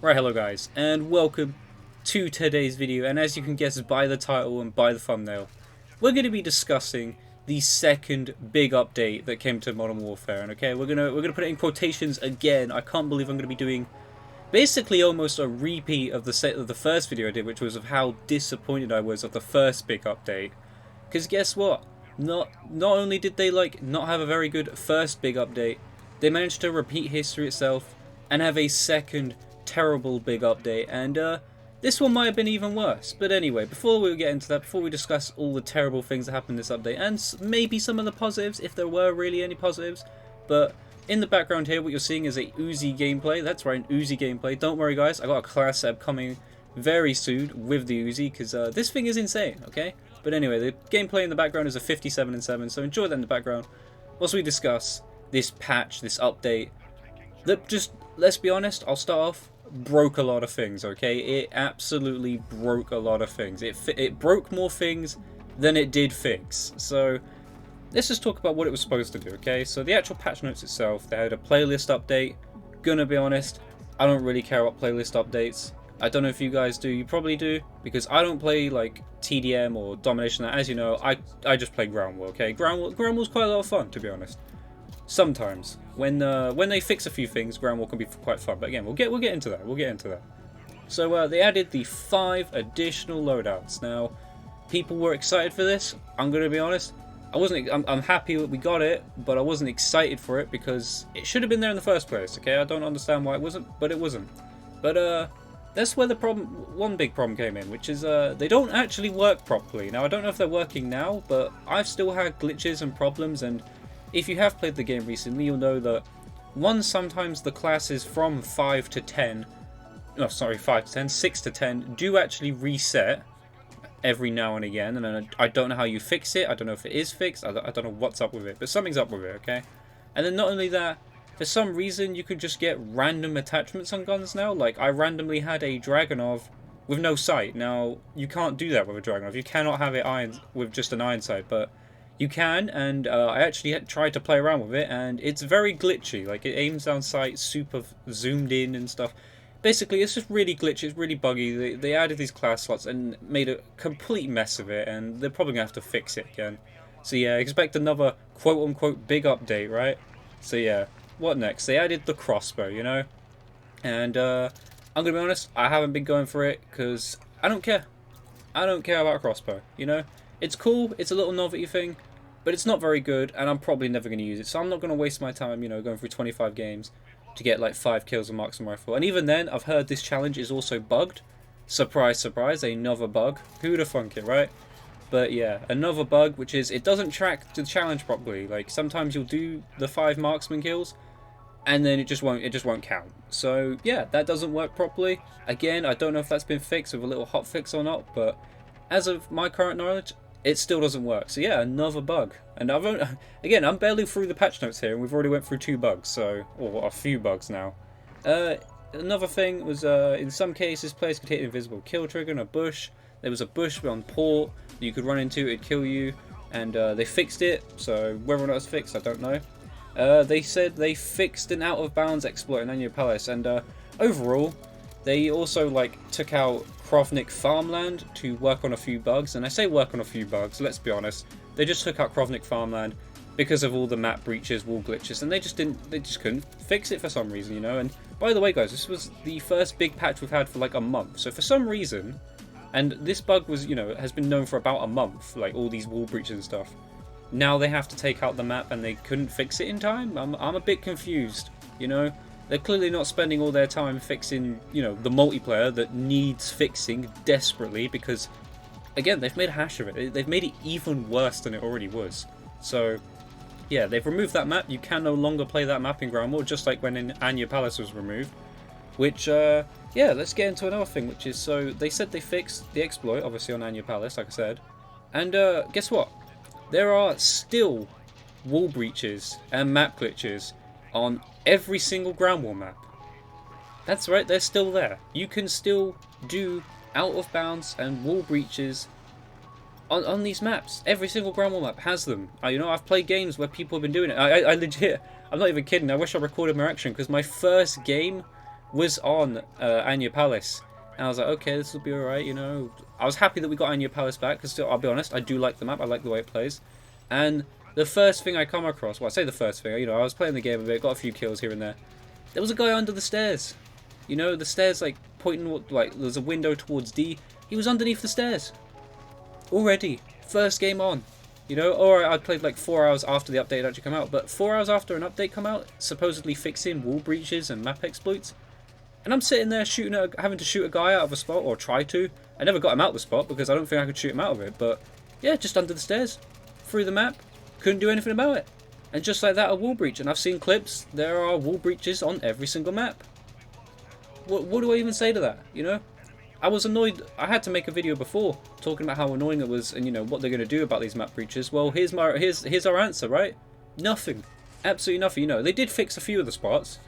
Right, hello guys, and welcome to today's video. And as you can guess by the title and by the thumbnail, we're going to be discussing the second big update that came to Modern Warfare. And okay, we're gonna put it in quotations again. I can't believe I'm going to be doing basically almost a repeat of the first video I did, which was of how disappointed I was of the first big update. Because guess what? Not only did they not have a very good first big update, they managed to repeat history itself and have a second terrible big update, and this one might have been even worse. But anyway, before we get into that, before we discuss all the terrible things that happened in this update, and maybe some of the positives, if there were really any positives, but in the background here, what you're seeing is a Uzi gameplay. That's right, an Uzi gameplay. Don't worry guys, I got a class setup coming very soon with the Uzi, because this thing is insane, okay? But anyway, the gameplay in the background is a 57-7, so enjoy that in the background whilst we discuss this patch, this update, that just, let's be honest, I'll start off, broke a lot of things, okay? It absolutely broke a lot of things. It broke more things than it did fix. So let's just talk about what it was supposed to do, okay? So the actual patch notes itself, they had a playlist update. Gonna be honest, I don't really care about playlist updates. I don't know if you guys do. You probably do, because I don't play like TDM or Domination. As you know, I just play Ground War, okay? Ground War's quite a lot of fun, to be honest. Sometimes when they fix a few things, Ground War can be quite fun. But again, we'll get into that. We'll get into that. So they added the 5 additional loadouts. Now, people were excited for this. I'm gonna be honest. I'm happy that we got it, but I wasn't excited for it because it should have been there in the first place. Okay, I don't understand why it wasn't, but it wasn't. But that's where the one big problem came in, which is they don't actually work properly. Now, I don't know if they're working now, but I've still had glitches and problems, and if you have played the game recently, you'll know that sometimes the classes from 5 to 10, no, sorry, 5 to 10, 6 to 10, do actually reset every now and again, and I don't know how you fix it. I don't know if it is fixed. I don't know what's up with it, but something's up with it, okay? And then not only that, for some reason, you could just get random attachments on guns now. Like, I randomly had a Dragunov with no sight. Now, you can't do that with a Dragunov. You cannot have it iron with just an iron sight, but you can, and I actually tried to play around with it, and it's very glitchy. Like, it aims down sight, super zoomed in and stuff. Basically, it's just really glitchy, it's really buggy. They added these class slots and made a complete mess of it, and they're probably going to have to fix it again. So yeah, expect another quote-unquote big update, right? So yeah, what next? They added the crossbow, you know? And I'm going to be honest, I haven't been going for it, because I don't care. I don't care about a crossbow, you know? It's cool, it's a little novelty thing, but it's not very good, and I'm probably never going to use it. So I'm not going to waste my time, you know, going through 25 games to get like 5 kills with marksman rifle. And even then, I've heard this challenge is also bugged. Surprise, surprise, another bug. Who'd have thunk it, right? But yeah, another bug, which is it doesn't track the challenge properly. Like, sometimes you'll do the 5 marksman kills, and then it just won't count. So yeah, that doesn't work properly. Again, I don't know if that's been fixed with a little hotfix or not, but as of my current knowledge, it still doesn't work. So yeah, another bug. And I'm barely through the patch notes here, and we've already went through 2 bugs, so, or a few bugs now. Another thing was, in some cases, players could hit an invisible kill trigger in a bush. There was a bush on port that you could run into, it'd kill you, and they fixed it. So whether or not it's fixed, I don't know. They said they fixed an out-of-bounds exploit in Anya Palace, and overall, they also took out Krovnik farmland to work on a few bugs. And I say work on a few bugs, let's be honest, they just took out Krovnik farmland because of all the map breaches, wall glitches, and they just couldn't fix it for some reason, you know. And by the way guys, this was the first big patch we've had for like a month, so for some reason, and this bug was, you know, has been known for about a month, like all these wall breaches and stuff, now they have to take out the map and they couldn't fix it in time. I'm a bit confused, you know. They're clearly not spending all their time fixing, you know, the multiplayer that needs fixing desperately, because, again, they've made a hash of it. They've made it even worse than it already was. So, yeah, they've removed that map. You can no longer play that map in Ground War, just like when in Anya Palace was removed. Which, yeah, let's get into another thing, which is, so they said they fixed the exploit, obviously, on Anya Palace, like I said. And guess what? There are still wall breaches and map glitches on every single Ground War map. That's right, they're still there. You can still do out of bounds and wall breaches on these maps. Every single Ground War map has them. You know, I've played games where people have been doing it. I legit, I'm not even kidding, I wish I recorded my action, because my first game was on Anya Palace. And I was like, okay, this will be alright, you know. I was happy that we got Anya Palace back, because I'll be honest, I do like the map, I like the way it plays. And the first thing I come across, well, I say the first thing, you know, I was playing the game a bit, got a few kills here and there. There was a guy under the stairs. You know, the stairs, like, pointing, like, there's a window towards D. He was underneath the stairs. Already. First game on. You know, alright, I played like 4 hours after the update actually come out, but 4 hours after an update come out, supposedly fixing wall breaches and map exploits, and I'm sitting there having to shoot a guy out of a spot, or try to. I never got him out of the spot because I don't think I could shoot him out of it, but yeah, just under the stairs, through the map, couldn't do anything about it. And just like that, a wall breach, and I've seen clips, there are wall breaches on every single map. What do I even say to that, you know? I was annoyed. I had to make a video before talking about how annoying it was and, you know, what they're going to do about these map breaches. Well, here's our answer, right? Nothing. Absolutely nothing. You know, they did fix a few of the spots,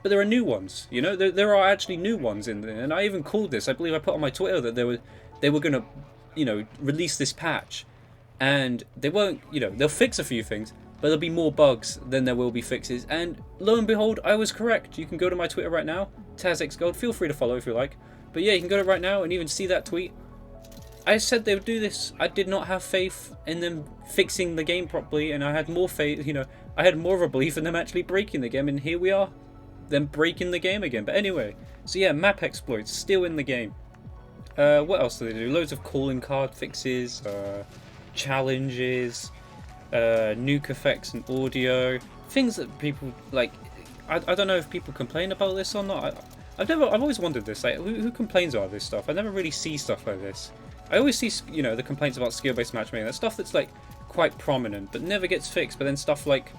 but there are new ones. You know, there are actually new ones in there. And I even called this. I believe I put on my Twitter that they were going to, you know, release this patch, and they won't. You know, they'll fix a few things, but there'll be more bugs than there will be fixes. And lo and behold, I was correct. You can go to my Twitter right now, TazXGold. Feel free to follow if you like. But yeah, you can go to right now and even see that tweet. I said they would do this. I did not have faith in them fixing the game properly, and I had more faith, you know, I had more of a belief in them actually breaking the game, and here we are, them breaking the game again. But anyway, so yeah, map exploits, still in the game. What else do they do? Loads of calling card fixes, challenges, nuke effects and audio, things that people, like, I don't know if people complain about this or not. I've always wondered this, like, who complains about this stuff? I never really see stuff like this. I always see, you know, the complaints about skill-based matchmaking. That's stuff that's, like, quite prominent, but never gets fixed. But then stuff like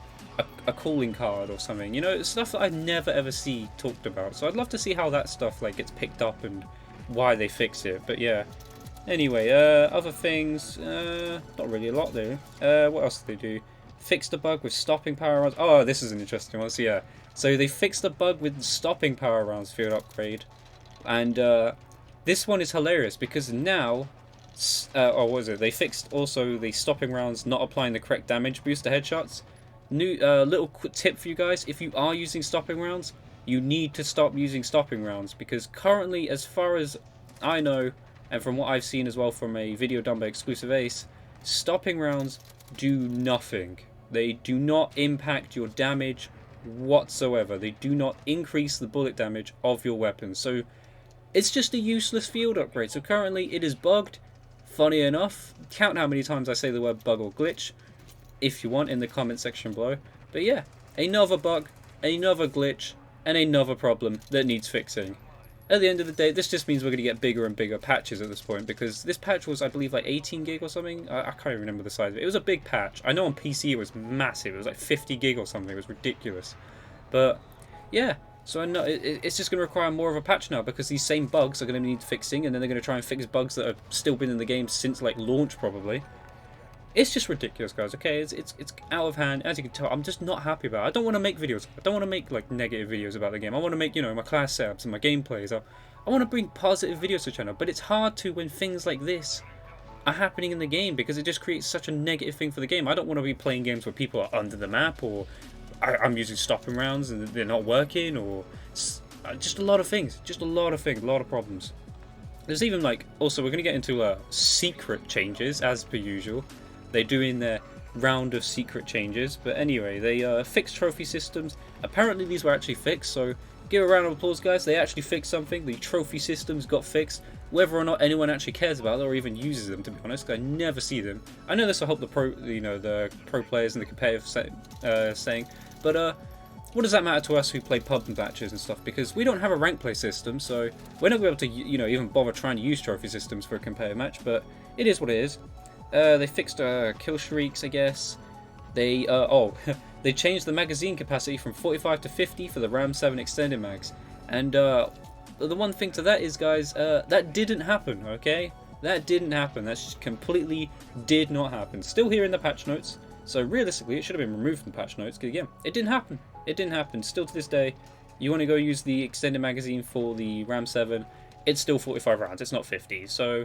a calling card or something, you know, it's stuff that I never ever see talked about. So I'd love to see how that stuff, like, gets picked up and why they fix it. But yeah. Anyway, other things, not really a lot there. What else did they do? Fixed a bug with stopping power rounds. Oh, this is an interesting one. So yeah. So they fixed the bug with stopping power rounds field upgrade, and this one is hilarious because now, or what was it? They fixed also the stopping rounds not applying the correct damage boost to headshots. New little quick tip for you guys: if you are using stopping rounds, you need to stop using stopping rounds, because currently, as far as I know, and from what I've seen as well from a video done by Exclusive Ace, stopping rounds do nothing. They do not impact your damage whatsoever. They do not increase the bullet damage of your weapons, so it's just a useless field upgrade. So currently it is bugged. Funny enough, count how many times I say the word bug or glitch if you want in the comment section below. But yeah, another bug, another glitch, and another problem that needs fixing. At the end of the day, this just means we're going to get bigger and bigger patches at this point, because this patch was, I believe, like 18 gig or something. I can't even remember the size of it. It was a big patch. I know on PC it was massive. It was like 50 gig or something. It was ridiculous. But yeah, so I know it's just going to require more of a patch now, because these same bugs are going to need fixing, and then they're going to try and fix bugs that have still been in the game since like launch probably. It's just ridiculous, guys. Okay, it's out of hand. As you can tell, I'm just not happy about it. I don't want to make videos. I don't want to make like negative videos about the game. I want to make, you know, my class setups and my gameplays. I want to bring positive videos to the channel, but it's hard to when things like this are happening in the game, because it just creates such a negative thing for the game. I don't want to be playing games where people are under the map, or I'm using stopping rounds and they're not working, or just a lot of things. Just a lot of things, a lot of problems. There's even like, also we're going to get into secret changes as per usual. They're doing their round of secret changes, but anyway, they fixed trophy systems. Apparently these were actually fixed, so give a round of applause, guys. They actually fixed something. The trophy systems got fixed. Whether or not anyone actually cares about them or even uses them, to be honest, 'cause I never see them. I know this will help the pro players and the competitive saying, but what does that matter to us who play pub matches and stuff? Because we don't have a rank play system, so we're not going to be able to, you know, even bother trying to use trophy systems for a competitive match. But it is what it is. They fixed kill streaks, I guess. They they changed the magazine capacity from 45 to 50 for the RAM 7 extended mags. And the one thing to that is, guys, that didn't happen, okay? That didn't happen. That completely did not happen. Still here in the patch notes. So realistically, it should have been removed from patch notes, because again, it didn't happen. It didn't happen. Still to this day, you want to go use the extended magazine for the RAM 7, it's still 45 rounds. It's not 50. So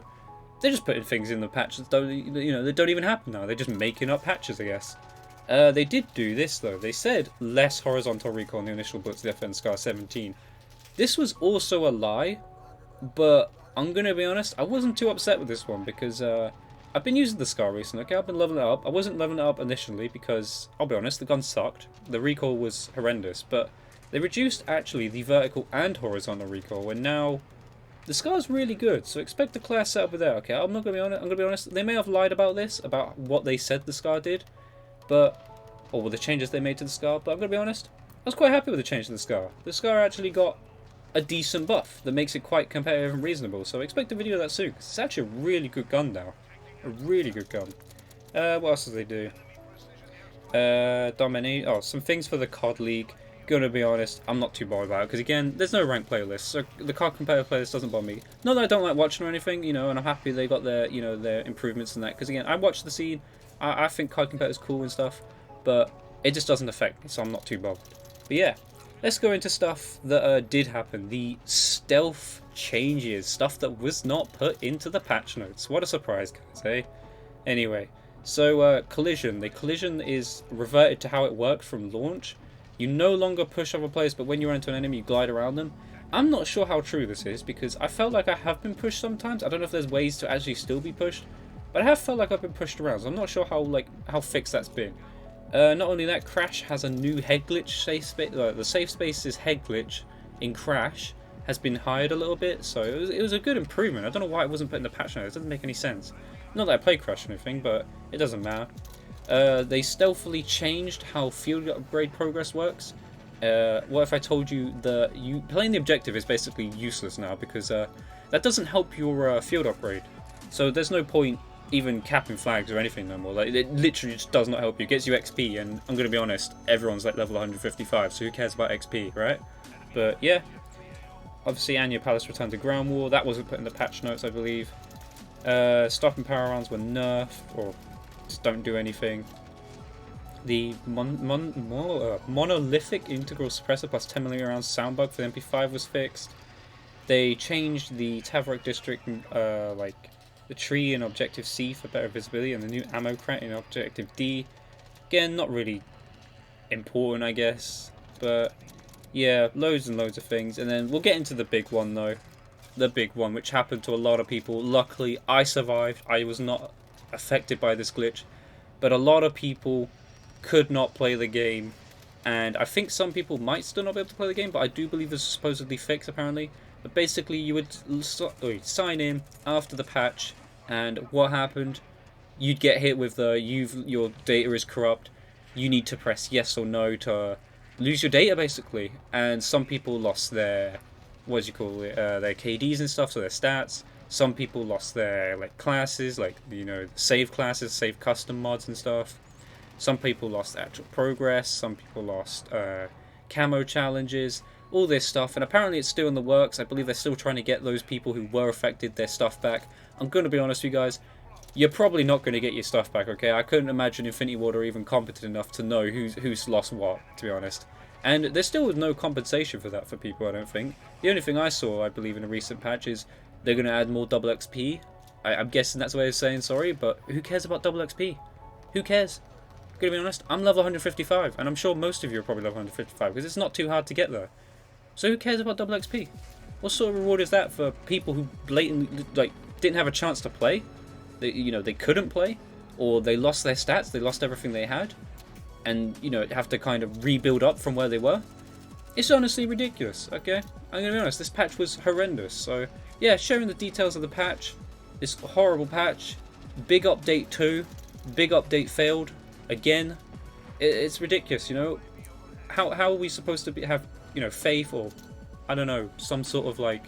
they're just putting things in the patch that don't, you know, that don't even happen now. They're just making up patches, I guess. They did do this though. They said less horizontal recoil in the initial bullets, the FN Scar 17. This was also a lie, but I'm going to be honest, I wasn't too upset with this one because I've been using the Scar recently, okay? I've been leveling it up. I wasn't leveling it up initially because, I'll be honest, the gun sucked. The recoil was horrendous, but they reduced actually the vertical and horizontal recoil, and now the Scar's really good, so expect the class setup with that, okay? I'm not going to be honest, they may have lied about this, about what they said the Scar did, but, or the changes they made to the Scar, but I'm going to be honest, I was quite happy with the change to the Scar. The Scar actually got a decent buff that makes it quite competitive and reasonable, so expect a video of that soon, because it's actually a really good gun now. A really good gun. What else do they do? Dominate. Oh, some things for the COD League. Gonna be honest, I'm not too bothered about it, because again, there's no ranked playlist, so the COD competitive playlist doesn't bother me. Not that I don't like watching or anything, you know, and I'm happy they got their, you know, their improvements in that, because again, I watch the scene, I think COD competitive is cool and stuff, but it just doesn't affect me, so I'm not too bothered. But yeah, let's go into stuff that did happen. The stealth changes, stuff that was not put into the patch notes. What a surprise, guys, eh? Anyway, so collision. The collision is reverted to how it worked from launch. You no longer push other players, but when you run into an enemy, you glide around them. I'm not sure how true this is, because I felt like I have been pushed sometimes. I don't know if there's ways to actually still be pushed, but I have felt like I've been pushed around, so I'm not sure how fixed that's been. Not only that, Crash has a new head glitch safe space. The safe space's head glitch in Crash has been highed a little bit, so it was a good improvement. I don't know why it wasn't put in the patch notes. It doesn't make any sense. Not that I play Crash or anything, but it doesn't matter. They stealthily changed how field upgrade progress works. What if I told you that playing the objective is basically useless now, because that doesn't help your field upgrade. So there's no point even capping flags or anything no more. Like, it literally just does not help you. It gets you XP, and I'm going to be honest, everyone's like level 155, so who cares about XP, right? But yeah, obviously Anya Palace returned to ground war. That wasn't put in the patch notes, I believe. Stopping power rounds were nerfed, or just don't do anything. The monolithic integral suppressor plus 10mm rounds sound bug for the MP5 was fixed. They changed the Tavrok district, like the tree in Objective C for better visibility, and the new ammo crate in Objective D. Again, not really important, I guess, but yeah, loads and loads of things. And then we'll get into the big one though. The big one, which happened to a lot of people. Luckily, I survived. I was not affected by this glitch, but a lot of people could not play the game, and I think some people might still not be able to play the game, but I do believe it's supposedly fixed apparently. But basically, you would sign in after the patch, and what happened? You'd get hit with the your data is corrupt. You need to press yes or no to lose your data, basically. And some people lost their their KDs and stuff, so their stats. Some people lost their classes, save classes, save custom mods and stuff. Some people lost actual progress. Some people lost camo challenges. All this stuff, and apparently it's still in the works. I believe they're still trying to get those people who were affected their stuff back. I'm going to be honest with you guys, you're probably not going to get your stuff back, okay? I couldn't imagine Infinity Ward are even competent enough to know who's lost what, to be honest. And there's still no compensation for that for people, I don't think. The only thing I saw, I believe, in a recent patch is they're going to add more double XP. I'm guessing that's a way of saying sorry, but who cares about double XP? Who cares? I'm going to be honest, I'm level 155, and I'm sure most of you are probably level 155, because it's not too hard to get there. So who cares about double XP? What sort of reward is that for people who blatantly didn't have a chance to play? They couldn't play, or they lost their stats, they lost everything they had, and have to kind of rebuild up from where they were. It's honestly ridiculous. Okay, I'm gonna be honest. This patch was horrendous. So yeah, sharing the details of the patch, this horrible patch, big update 2, big update failed again. It's ridiculous. How are we supposed to have faith, or I don't know, some sort of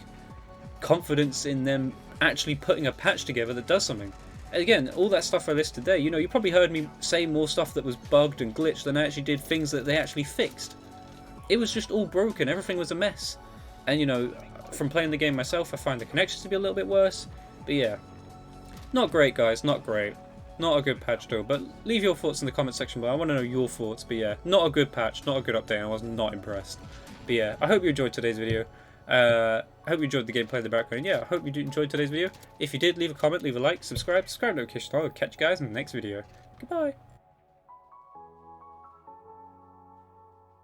confidence in them actually putting a patch together that does something? Again, all that stuff I listed there, you probably heard me say more stuff that was bugged and glitched than I actually did things that they actually fixed. It was just all broken, everything was a mess. And from playing the game myself, I find the connections to be a little bit worse. But yeah, not great, guys, not great. Not a good patch though, but leave your thoughts in the comment section below. I want to know your thoughts. But yeah, not a good patch, not a good update. I was not impressed. But yeah, I hope you enjoyed today's video. I hope you enjoyed the gameplay in the background. Yeah, I hope you enjoyed today's video. If you did, leave a comment, leave a like, subscribe, notification. I'll catch you guys in the next video. Goodbye.